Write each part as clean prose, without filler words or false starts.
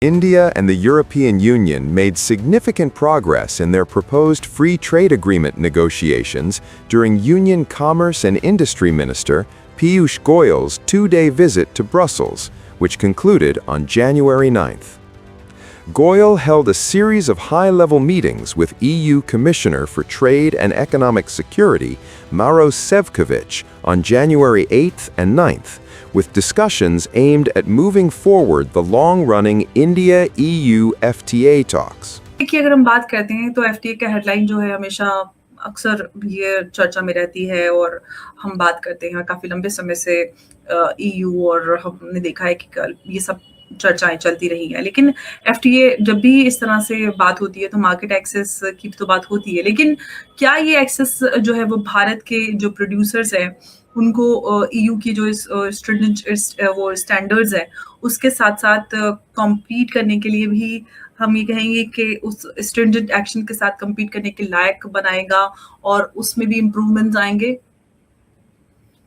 India and the European Union made significant progress in their proposed free trade agreement negotiations during Union Commerce and Industry Minister Piyush Goyal's two-day visit to Brussels, which concluded on January 9th. Goyal held a series of high-level meetings with EU Commissioner for Trade and Economic Security, Maros Šefčovič, on January 8th and 9th, with discussions aimed at moving forward the long-running India-EU FTA talks. देखिए, अगर हम बात करते हैं तो FTA का headline जो है हमेशा अक्सर ये चर्चा में रहती है और हम बात करते हैं काफ़ी लंबे समय से EU और हमने देखा है कि ये सब चर्चाएं चलती रही हैं। लेकिन FTA जब भी इस तरह से बात होती है तो मार्केट एक्सेस की तो बात होती है, लेकिन क्या ये एक्सेस जो है वो भारत के जो प्रोड्यूसर्स हैं उनको EU की जो वो स्टैंडर्ड्स हैं उसके साथ-साथ कॉम्पीट करने के लिए भी हम ये कहेंगे कि उस स्ट्रिंजेंट एक्शन के साथ कम्पीट करने के लायक बनाएगा और उसमें भी इम्प्रूवमेंट्स आएंगे?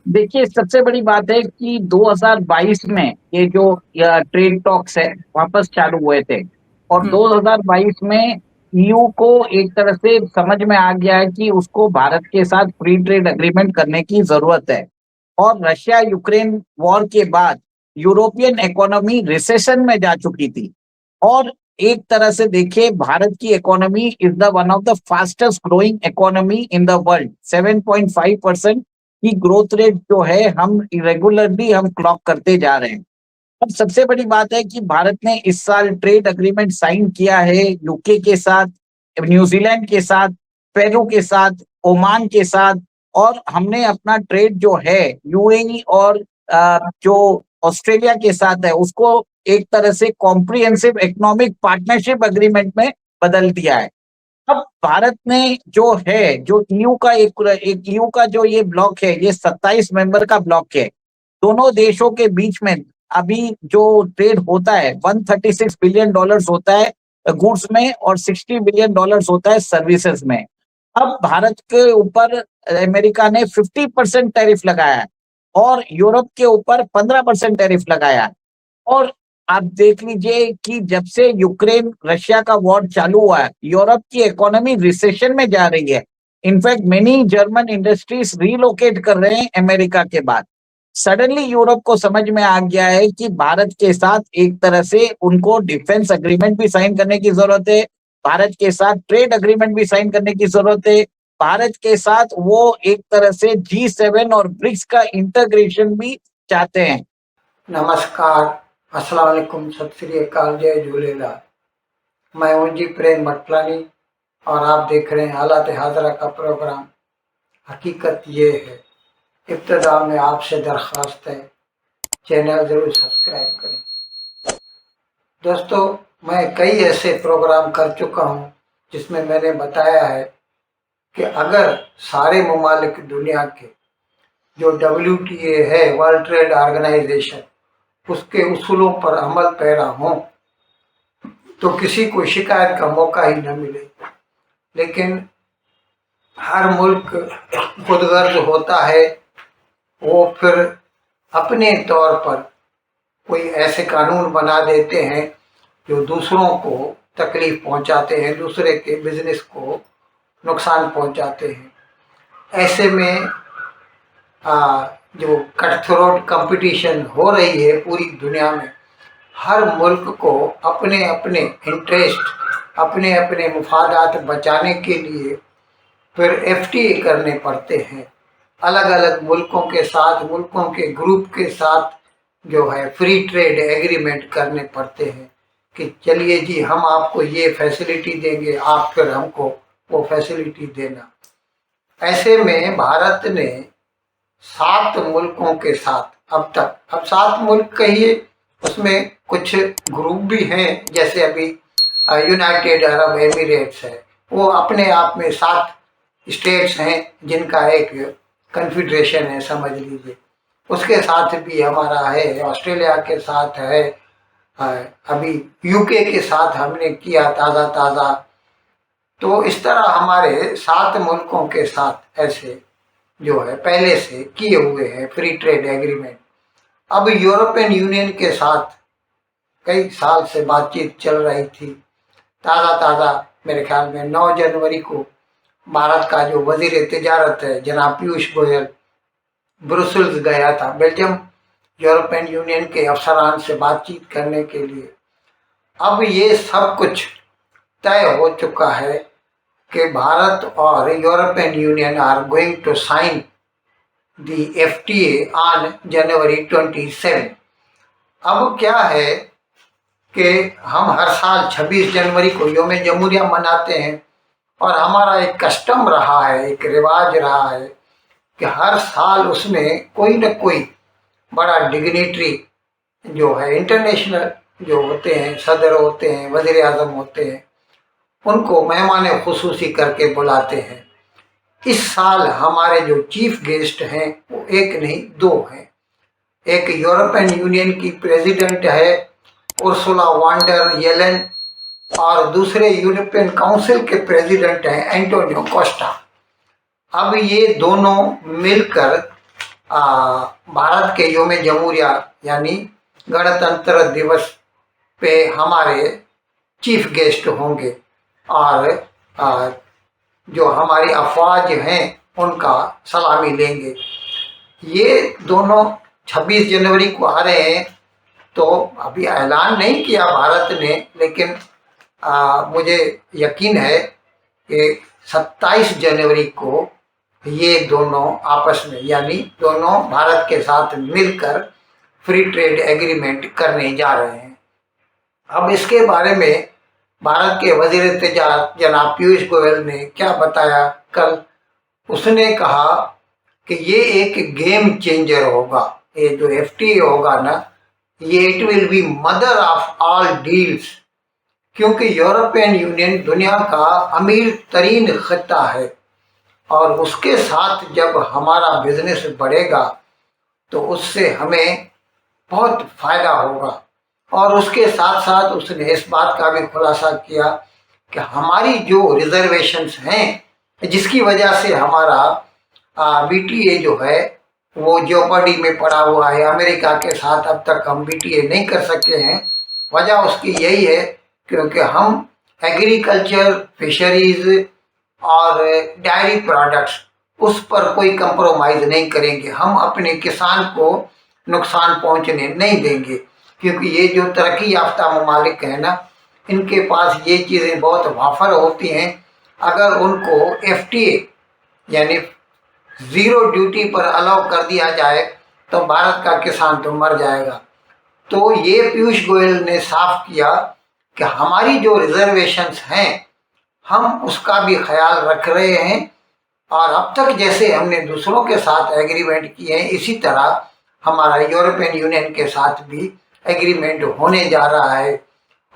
देखिए, सबसे बड़ी बात है कि 2022 में ये जो ट्रेड टॉक्स है वापस चालू हुए थे और 2022 में ईयू को एक तरह से समझ में आ गया है कि उसको भारत के साथ फ्री ट्रेड एग्रीमेंट करने की जरूरत है। और रशिया यूक्रेन वॉर के बाद यूरोपियन इकोनॉमी रिसेशन में जा चुकी थी और एक तरह से देखिए भारत की economy is the one of the fastest growing economy in the world. 7.5% की ग्रोथ रेट जो है हम रेगुलरली हम क्लॉक करते जा रहे हैं। अब सबसे बड़ी बात है कि भारत ने इस साल ट्रेड एग्रीमेंट साइन किया है यूके के साथ, न्यूजीलैंड के साथ, पेरू के साथ, ओमान के साथ और हमने अपना ट्रेड जो है यूएई और जो ऑस्ट्रेलिया के साथ है उसको एक तरह से कॉम्प्रिहेंसिव इकोनॉमिक पार्टनरशिप एग्रीमेंट में बदल दिया है। अब भारत ने जो है जो ईयू का एक ईयू का जो ये ब्लॉक है ये 27 मेंबर का ब्लॉक है। दोनों देशों के बीच में अभी जो ट्रेड होता है $136 बिलियन होता है गुड्स में और $60 बिलियन होता है सर्विसेज में। अब भारत के ऊपर अमेरिका ने 50% टैरिफ लगाया है और यूरोप के ऊपर 15% टैरिफ लगाया है। और आप देख लीजिए कि जब से यूक्रेन रशिया का वॉर चालू हुआ है यूरोप की इकोनॉमी रिसेशन में जा रही है। In fact many German industries relocate कर रहे हैं अमेरिका के बाद। सडनली यूरोप को समझ में आ गया है कि भारत के साथ एक तरह से उनको डिफेंस एग्रीमेंट भी साइन करने की जरूरत है, भारत के साथ ट्रेड एग्रीमेंट भी साइन करने की जरूरत है, भारत के साथ वो एक तरह से G7 और ब्रिक्स का इंटीग्रेशन भी चाहते हैं। नमस्कार, अस्सलाम वालेकुम, सत श्री अकाल, जय झूलेलाल। मैं हूं जी प्रेम मटलानी और आप देख रहे हैं हालात हाजरा का प्रोग्राम। हकीकत ये है, इब्तिदा में आपसे दरख्वास्त है चैनल जरूर सब्सक्राइब करें। दोस्तों, मैं कई ऐसे प्रोग्राम कर चुका हूं जिसमें मैंने बताया है कि अगर सारे ममालिक दुनिया के जो WTA है, वर्ल्ड ट्रेड ऑर्गेनाइजेशन, उसके उसूलों पर अमल पैरा हों तो किसी को शिकायत का मौका ही न मिले। लेकिन हर मुल्क खुदगर्ज होता है, वो फिर अपने तौर पर कोई ऐसे कानून बना देते हैं जो दूसरों को तकलीफ पहुंचाते हैं, दूसरे के बिजनेस को नुकसान पहुंचाते हैं। ऐसे में जो कटथ्रोट कंपटीशन हो रही है पूरी दुनिया में, हर मुल्क को अपने अपने इंटरेस्ट, अपने अपने मुफादात बचाने के लिए फिर FTA करने पड़ते हैं। अलग अलग मुल्कों के साथ, मुल्कों के ग्रुप के साथ जो है फ्री ट्रेड एग्रीमेंट करने पड़ते हैं कि चलिए जी हम आपको ये फैसिलिटी देंगे, आप फिर हमको वो फैसिलिटी देना। ऐसे में भारत ने 7 मुल्कों के साथ अब तक, अब 7 मुल्क कहिए, उसमें कुछ ग्रुप भी हैं, जैसे अभी यूनाइटेड अरब एमिरेट्स है, वो अपने आप में 7 स्टेट्स हैं जिनका एक कन्फेडरेशन है समझ लीजिए। उसके साथ भी हमारा है, ऑस्ट्रेलिया के साथ है, अभी यूके के साथ हमने किया ताज़ा। तो इस तरह हमारे 7 मुल्कों के साथ ऐसे जो है पहले से किए हुए हैं फ्री ट्रेड एग्रीमेंट। अब यूरोपियन यूनियन के साथ कई साल से बातचीत चल रही थी। ताज़ा मेरे ख्याल में 9 जनवरी को भारत का जो वजीर तिजारत है जनाब पीयूष गोयल ब्रुसेल्स गया था, बेल्जियम यूरोपियन यूनियन के अफसरान से बातचीत करने के लिए। अब ये सब कुछ तय हो चुका है कि भारत और European Union are going to sign the FTA on January 27। अब क्या है कि हम हर साल 26 जनवरी को यौम जमहूरिया मनाते हैं और हमारा एक कस्टम रहा है, एक रिवाज रहा है कि हर साल उसमें कोई न कोई बड़ा डिग्निटरी जो है इंटरनेशनल जो होते हैं, सदर होते हैं, वज़ीर आज़म होते हैं, उनको मेहमान खुसूसी करके बुलाते हैं। इस साल हमारे जो चीफ गेस्ट हैं वो एक नहीं 2 हैं। एक यूरोपियन यूनियन की प्रेसिडेंट है उर्सुला वॉन डर येलेन और दूसरे यूरोपियन काउंसिल के प्रेसिडेंट हैं एंटोनियो कोस्टा। अब ये दोनों मिलकर भारत के यौम जमहूरिया यानी गणतंत्र दिवस पे हमारे चीफ गेस्ट होंगे और जो हमारी अफवाज हैं उनका सलामी लेंगे। ये दोनों 26 जनवरी को आ रहे हैं, तो अभी ऐलान नहीं किया भारत ने, लेकिन मुझे यकीन है कि 27 जनवरी को ये दोनों आपस में यानी दोनों भारत के साथ मिलकर फ्री ट्रेड एग्रीमेंट करने जा रहे हैं। अब इसके बारे में भारत के वजीर तिजारत जनाब पीयूष गोयल ने क्या बताया कल, उसने कहा कि ये एक गेम चेंजर होगा। ये जो FTA होगा ना, ये it will be mother of all deals, क्योंकि यूरोपियन यूनियन दुनिया का अमीर तरीन खिता है और उसके साथ जब हमारा बिजनेस बढ़ेगा तो उससे हमें बहुत फ़ायदा होगा। और उसके साथ साथ उसने इस बात का भी खुलासा किया कि हमारी जो रिजर्वेशंस हैं जिसकी वजह से हमारा BTA जो है वो जेओपार्डी में पड़ा हुआ है, अमेरिका के साथ अब तक हम BTA नहीं कर सके हैं। वजह उसकी यही है क्योंकि हम एग्रीकल्चर, फिशरीज और डायरी प्रोडक्ट्स उस पर कोई कंप्रोमाइज़ नहीं करेंगे। हम अपने किसान को नुकसान पहुंचने नहीं देंगे, क्योंकि ये जो तरक्की याफ्ता ममालिक हैं ना, इनके पास ये चीज़ें बहुत वाफर होती हैं। अगर उनको FTA यानी ज़ीरो ड्यूटी पर अलाउ कर दिया जाए तो भारत का किसान तो मर जाएगा। तो ये पीयूष गोयल ने साफ किया कि हमारी जो रिजर्वेशंस हैं हम उसका भी ख्याल रख रहे हैं और अब तक जैसे हमने दूसरों के साथ एग्रीमेंट किए हैं इसी तरह हमारा यूरोपियन यूनियन के साथ भी एग्रीमेंट होने जा रहा है।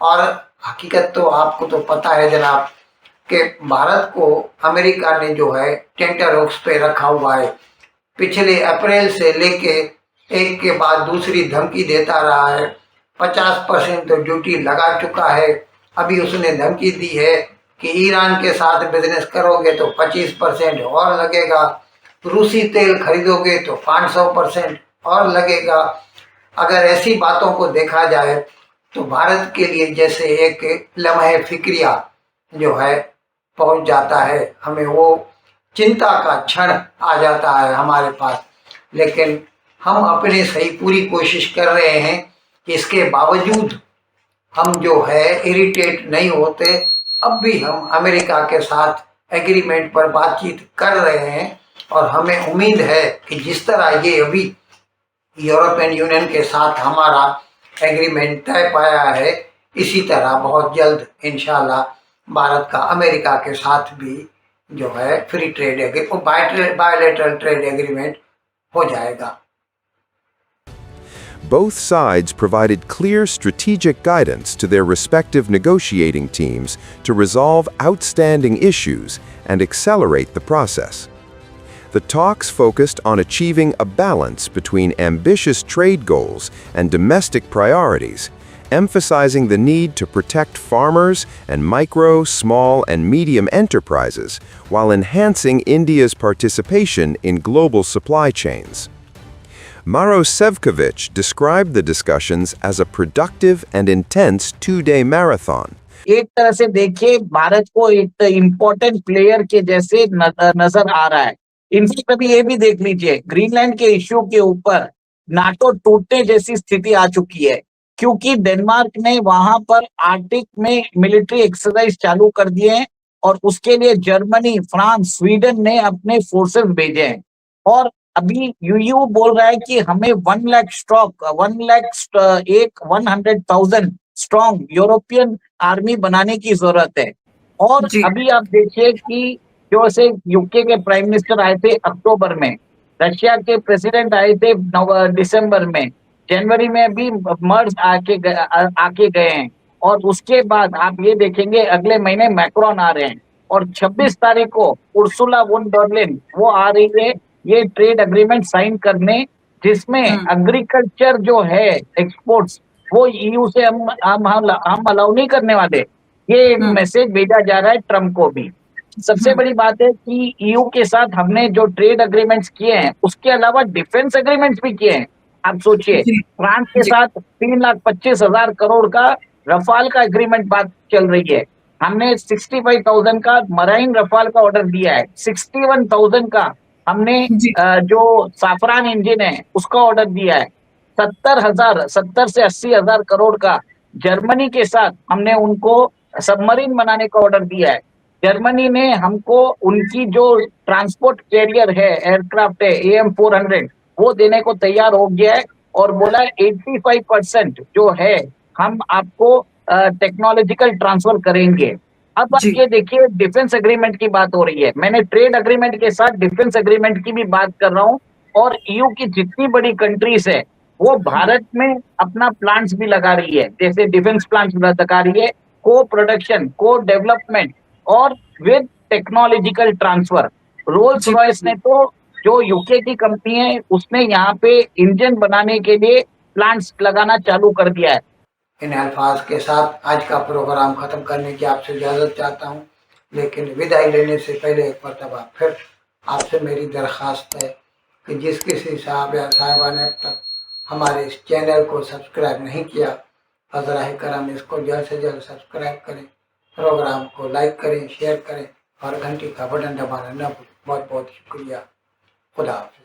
और हकीकत तो आपको तो पता है जनाब कि भारत को अमेरिका ने जो है टेंटरहॉक्स पे रखा हुआ है। पिछले अप्रैल से लेके एक के बाद दूसरी धमकी देता रहा है। 50% तो ड्यूटी लगा चुका है। अभी उसने धमकी दी है कि ईरान के साथ बिजनेस करोगे तो 25% और लगेगा, रूसी तेल खरीदोगे तो 500% और लगेगा। अगर ऐसी बातों को देखा जाए तो भारत के लिए जैसे एक लम्हे फिक्रिया जो है पहुंच जाता है, हमें वो चिंता का क्षण आ जाता है हमारे पास। लेकिन हम अपने सही पूरी कोशिश कर रहे हैं कि इसके बावजूद हम जो है इरिटेट नहीं होते। अब भी हम अमेरिका के साथ एग्रीमेंट पर बातचीत कर रहे हैं और हमें उम्मीद है कि जिस तरह ये अभी यूरोपियन यूनियन के साथ हमारा एग्रीमेंट तय पाया है, इसी तरह बहुत जल्द इंशाल्लाह भारत का अमेरिका के साथ भी जो है free trade bilateral trade agreement हो जाएगा। Both sides provided clear strategic guidance to their respective negotiating teams to resolve outstanding issues and accelerate the process. The talks focused on achieving a balance between ambitious trade goals and domestic priorities, emphasizing the need to protect farmers and micro, small, and medium enterprises while enhancing India's participation in global supply chains. Maro Sevkovich described the discussions as a productive and intense two-day marathon. एक तरह से देखिए भारत को एक important player के जैसे नजर आ रहा है। इनफैक्ट अभी ये भी देख लीजिए, ग्रीनलैंड के इश्यू के ऊपर नाटो टूटने जैसी स्थिति आ चुकी है, क्योंकि डेनमार्क ने वहां पर आर्टिक में मिलिट्री एक्सरसाइज चालू कर दिए हैं और उसके लिए जर्मनी, फ्रांस, स्वीडन ने अपने फोर्सेस भेजे हैं। और अभी यूयू बोल रहा है कि हमें 1 lakh stroke 100,000 strong European army बनाने की जरूरत है। और जी। अभी आप देखिए कि जो से यूके के प्राइम मिनिस्टर आए थे अक्टूबर में, रशिया के प्रेसिडेंट आए थे दिसंबर में, जनवरी में भी मर्ज आके गए हैं। और उसके बाद आप ये देखेंगे अगले महीने मैक्रोन आ रहे हैं और 26 तारीख को उर्सुला वोन डर लेyen वो आ रही है ये ट्रेड एग्रीमेंट साइन करने, जिसमें एग्रीकल्चर जो है एक्सपोर्ट्स वो ईयू से हम अलाउ नहीं करने वाले। ये मैसेज भेजा जा रहा है ट्रम्प को भी। सबसे बड़ी बात है कि ईयू के साथ हमने जो ट्रेड एग्रीमेंट्स किए हैं उसके अलावा डिफेंस एग्रीमेंट्स भी किए हैं। आप सोचिए, फ्रांस के साथ 3,25,000 करोड़ का रफाल का एग्रीमेंट बात चल रही है। हमने 65,000 का मराइन रफाल का ऑर्डर दिया है, 61,000 का हमने जो साफरान इंजन है उसका ऑर्डर दिया है, 70 से 80,000 करोड़ का जर्मनी के साथ हमने उनको सबमरीन बनाने का ऑर्डर दिया है। जर्मनी ने हमको उनकी जो ट्रांसपोर्ट कैरियर है, एयरक्राफ्ट है AM400 वो देने को तैयार हो गया है और बोला 85% जो है हम आपको टेक्नोलॉजिकल ट्रांसफर करेंगे। अब आप ये देखिए डिफेंस एग्रीमेंट की बात हो रही है, मैंने ट्रेड एग्रीमेंट के साथ डिफेंस एग्रीमेंट की भी बात कर रहा हूँ। और ईयू की जितनी बड़ी कंट्रीज है वो भारत में अपना प्लांट्स भी लगा रही है, जैसे डिफेंस प्लांट्स लगा रही है, को प्रोडक्शन, को डेवलपमेंट और with technological transfer. Rolls Royce ने तो जो यूके की कंपनी है उसने यहाँ पे इंजन बनाने के लिए प्लांट्स लगाना चालू कर दिया है। इन अल्फाज के साथ आज का प्रोग्राम खत्म करने की आपसे इजाज़त चाहता हूँ, लेकिन विदाई लेने से पहले एक मरतबा फिर आपसे मेरी दरख्वास्त है कि जिस किसी साहब या साहिबा ने अब तक हमारे इस चैनल को सब्सक्राइब नहीं किया, हज़राए करम इसको जल्द से जल्द सब्सक्राइब करें, प्रोग्राम को लाइक करें, शेयर करें और घंटी का बटन दबाना न भूलें। बहुत बहुत शुक्रिया। खुदा हाफ़िज़।